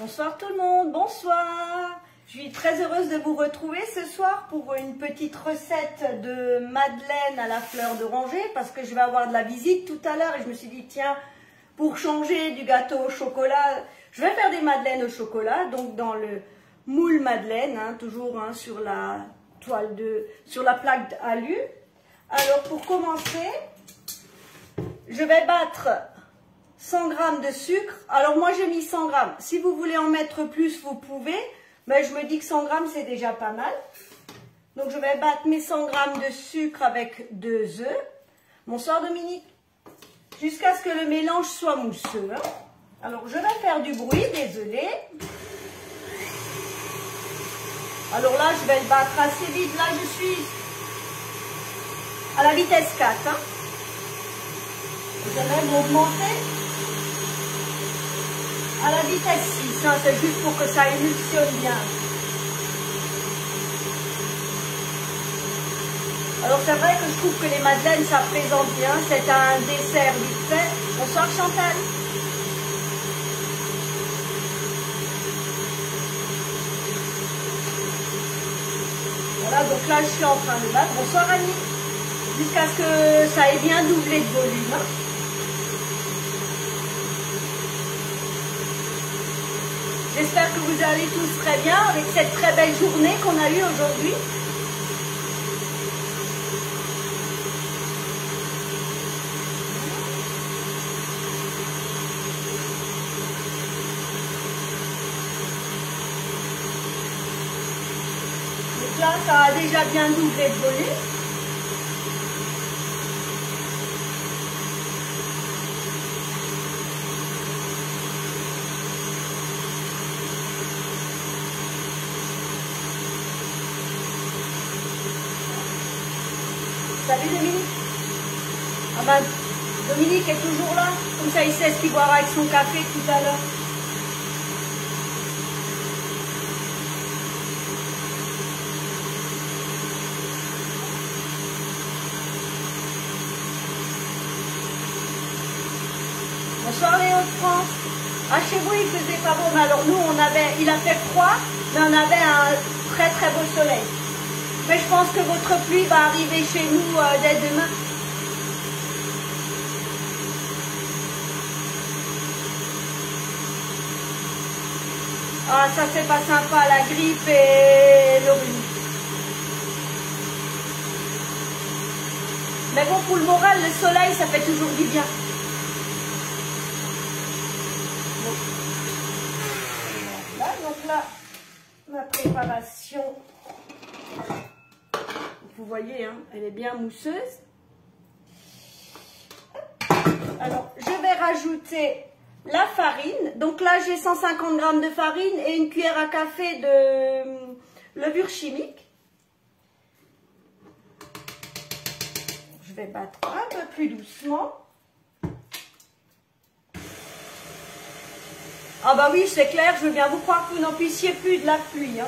Bonsoir tout le monde, bonsoir. Je suis très heureuse de vous retrouver ce soir pour une petite recette de madeleine à la fleur d'oranger parce que je vais avoir de la visite tout à l'heure et je me suis dit tiens, pour changer du gâteau au chocolat, je vais faire des madeleines au chocolat, donc dans le moule madeleine, toujours sur la sur la plaque alu. Alors pour commencer, je vais battre 100 g de sucre. Alors moi j'ai mis 100 g. Si vous voulez en mettre plus, vous pouvez. Mais je me dis que 100 g c'est déjà pas mal. Donc je vais battre mes 100 g de sucre avec 2 œufs. Bonsoir Dominique. Jusqu'à ce que le mélange soit mousseux. Alors je vais faire du bruit, désolé. Alors là je vais le battre assez vite. Là je suis à la vitesse 4. Je vais même augmenter à la vitesse 6, c'est juste pour que ça émulsionne bien. Alors c'est vrai que je trouve que les madeleines ça présente bien, c'est un dessert vite fait. Bonsoir Chantal. Voilà, donc là je suis en train de battre. Bonsoir Annie. Jusqu'à ce que ça ait bien doublé de volume. J'espère que vous allez tous très bien avec cette très belle journée qu'on a eue aujourd'hui. Donc là, ça a déjà bien doublé de volume. Salut Dominique. Ah ben, Dominique est toujours là. Comme ça, il sait ce qu'il boira avec son café tout à l'heure. Bonsoir Léo de France. Ah, chez vous, il faisait pas beau. Mais alors nous, il a fait froid, mais on avait un très très beau soleil. Mais je pense que votre pluie va arriver chez nous dès demain. Ah, ça c'est pas sympa, la grippe et le rhume. Mais bon, pour le moral, le soleil, ça fait toujours du bien. Bon. Voilà, donc là, ma préparation... Vous voyez, elle est bien mousseuse. Alors, je vais rajouter la farine. Donc là, j'ai 150 g de farine et une cuillère à café de levure chimique. Je vais battre un peu plus doucement. Ah bah oui, c'est clair, je veux bien vous croire que vous n'en puissiez plus de la pluie.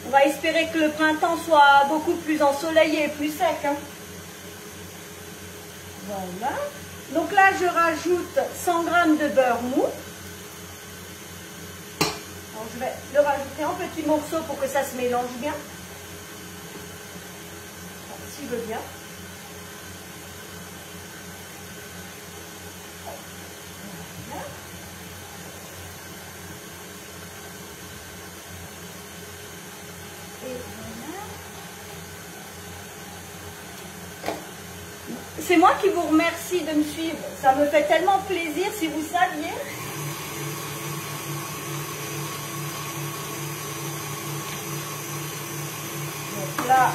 On va espérer que le printemps soit beaucoup plus ensoleillé et plus sec. Voilà. Donc là, je rajoute 100 g de beurre mou. Alors, je vais le rajouter en petits morceaux pour que ça se mélange bien. S'il veut bien. Voilà. C'est moi qui vous remercie de me suivre. Ça me fait tellement plaisir si vous saviez. Donc là,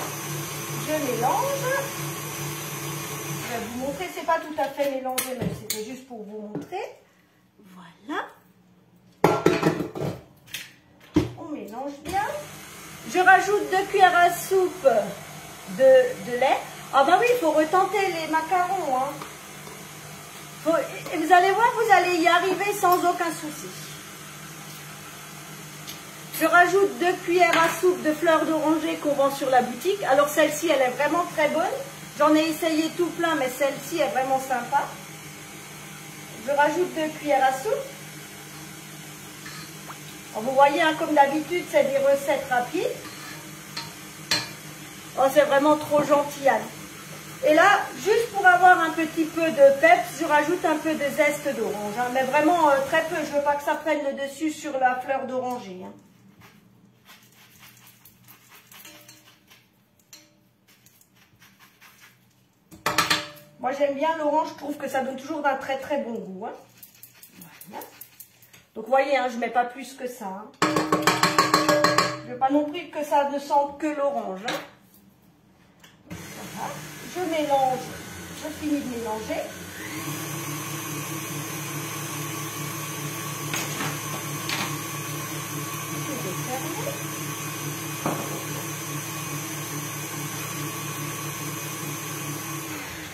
je mélange. Je vais vous montrer. C'est pas tout à fait mélangé, mais c'était juste pour vous montrer. Voilà. On mélange bien. Je rajoute 2 cuillères à soupe de lait. Ah ben oui, il faut retenter les macarons. Vous allez voir, vous allez y arriver sans aucun souci. Je rajoute 2 cuillères à soupe de fleurs d'oranger qu'on vend sur la boutique. Alors celle-ci, elle est vraiment très bonne. J'en ai essayé tout plein, mais celle-ci est vraiment sympa. Je rajoute 2 cuillères à soupe. Alors, vous voyez, hein, comme d'habitude, c'est des recettes rapides. Oh, c'est vraiment trop gentil, Anne. Et là, juste pour avoir un petit peu de peps, je rajoute un peu de zeste d'orange. Hein, mais vraiment très peu. Je ne veux pas que ça prenne le dessus sur la fleur d'oranger. Hein. Moi, j'aime bien l'orange. Je trouve que ça donne toujours d'un très très bon goût. Hein. Voilà. Donc, vous voyez, hein, je ne mets pas plus que ça. Hein. Je ne veux pas non plus que ça ne sente que l'orange. Hein. Voilà. Je mélange, je finis de mélanger. Je vais fermer.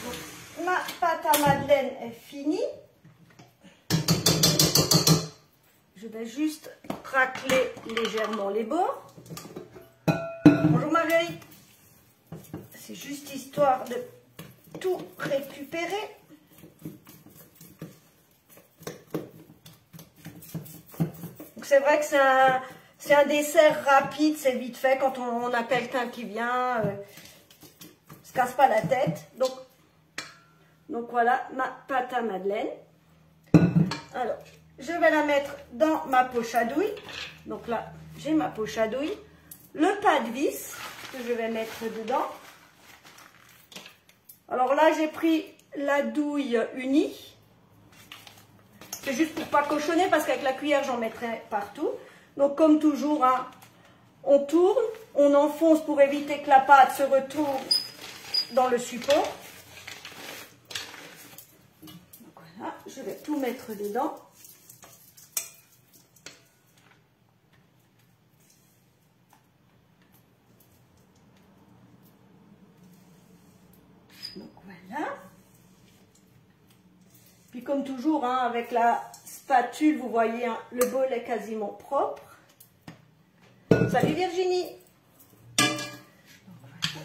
Donc, ma pâte à madeleine est finie. Je vais juste racler légèrement les bords. Bonjour Marie. C'est juste histoire de tout récupérer. Donc c'est vrai que c'est un dessert rapide, c'est vite fait quand on a quelqu'un qui vient. On se casse pas la tête. Donc voilà ma pâte à madeleine. Alors, je vais la mettre dans ma poche à douille. Donc là, j'ai ma poche à douille. Le pas de vis que je vais mettre dedans. Alors là, j'ai pris la douille unie. C'est juste pour pas cochonner parce qu'avec la cuillère, j'en mettrai partout. Donc comme toujours, hein, on tourne, on enfonce pour éviter que la pâte se retourne dans le support. Donc voilà, je vais tout mettre dedans. Donc voilà. Puis comme toujours, hein, avec la spatule, vous voyez, hein, le bol est quasiment propre. Salut Virginie. Donc voilà.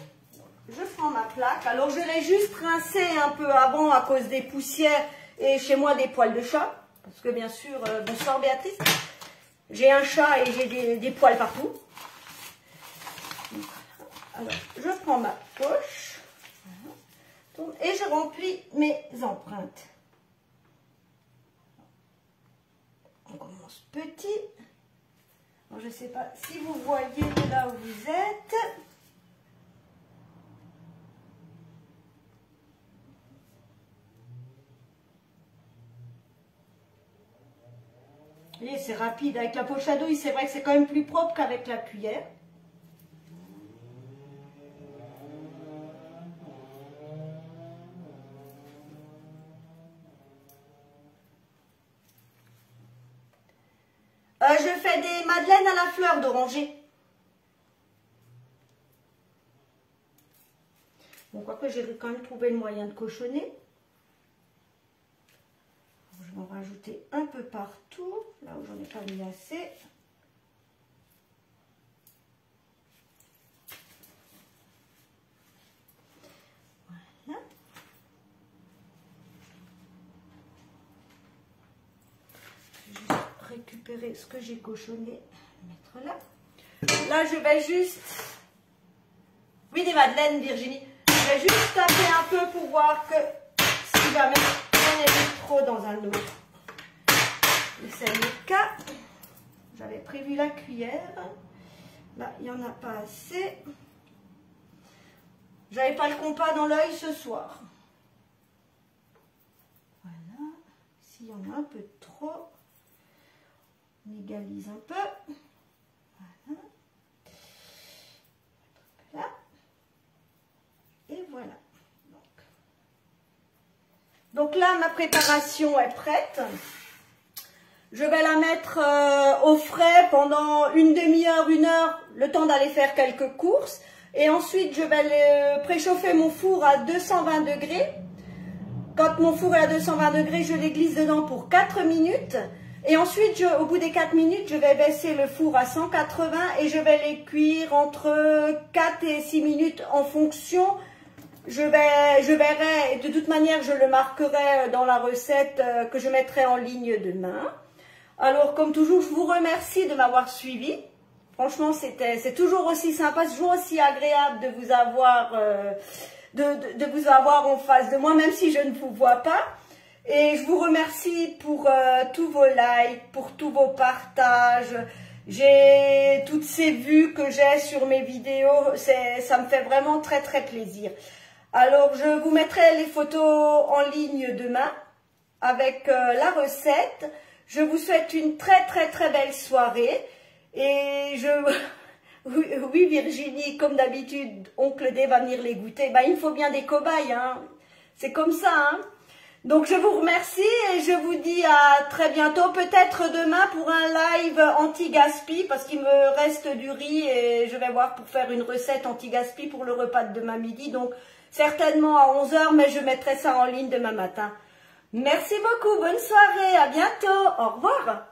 Je prends ma plaque. Alors je l'ai juste rincée un peu avant à cause des poussières et chez moi des poils de chat. Parce que bien sûr, bonsoir Béatrice, j'ai un chat et j'ai des poils partout. Donc, voilà. Alors je prends ma poche. Et je remplis mes empreintes. On commence petit. Alors, je ne sais pas si vous voyez de là où vous êtes. Vous voyez, c'est rapide. Avec la poche à douille, c'est vrai que c'est quand même plus propre qu'avec la cuillère. Je fais des madeleines à la fleur d'oranger. Bon, quoique j'ai quand même trouvé le moyen de cochonner. Je vais en rajouter un peu partout, là où j'en ai pas mis assez. Voilà. Récupérer ce que j'ai cochonné, mettre là. Là, je vais juste... Oui, des madeleines, Virginie. Je vais juste taper un peu pour voir que si jamais j'en ai mis trop dans un autre. Et c'est le cas. J'avais prévu la cuillère. Là, il n'y en a pas assez. J'avais pas le compas dans l'œil ce soir. Voilà. S'il y en a un peu trop... On égalise un peu. Voilà. Là. Et voilà. Donc là, ma préparation est prête. Je vais la mettre au frais pendant une demi-heure, 1 heure, le temps d'aller faire quelques courses. Et ensuite, je vais préchauffer mon four à 220 degrés. Quand mon four est à 220 degrés, je les glisse dedans pour 4 minutes. Et ensuite, au bout des 4 minutes, je vais baisser le four à 180 et je vais les cuire entre 4 et 6 minutes en fonction je verrai, et de toute manière, je le marquerai dans la recette que je mettrai en ligne demain. Alors, comme toujours, je vous remercie de m'avoir suivi. Franchement, c'est toujours aussi sympa, c'est toujours aussi agréable de vous avoir, de vous avoir en face de moi, même si je ne vous vois pas. Et je vous remercie pour tous vos likes, pour tous vos partages. J'ai toutes ces vues que j'ai sur mes vidéos, ça me fait vraiment très très plaisir. Alors, je vous mettrai les photos en ligne demain avec la recette. Je vous souhaite une très très très belle soirée. Et oui Virginie, comme d'habitude, Oncle D va venir les goûter. Ben, il faut bien des cobayes, hein. C'est comme ça, hein. Donc je vous remercie et je vous dis à très bientôt, peut-être demain pour un live anti-gaspi, parce qu'il me reste du riz et je vais voir pour faire une recette anti-gaspi pour le repas de demain midi. Donc certainement à 11 h, mais je mettrai ça en ligne demain matin. Merci beaucoup, bonne soirée, à bientôt, au revoir.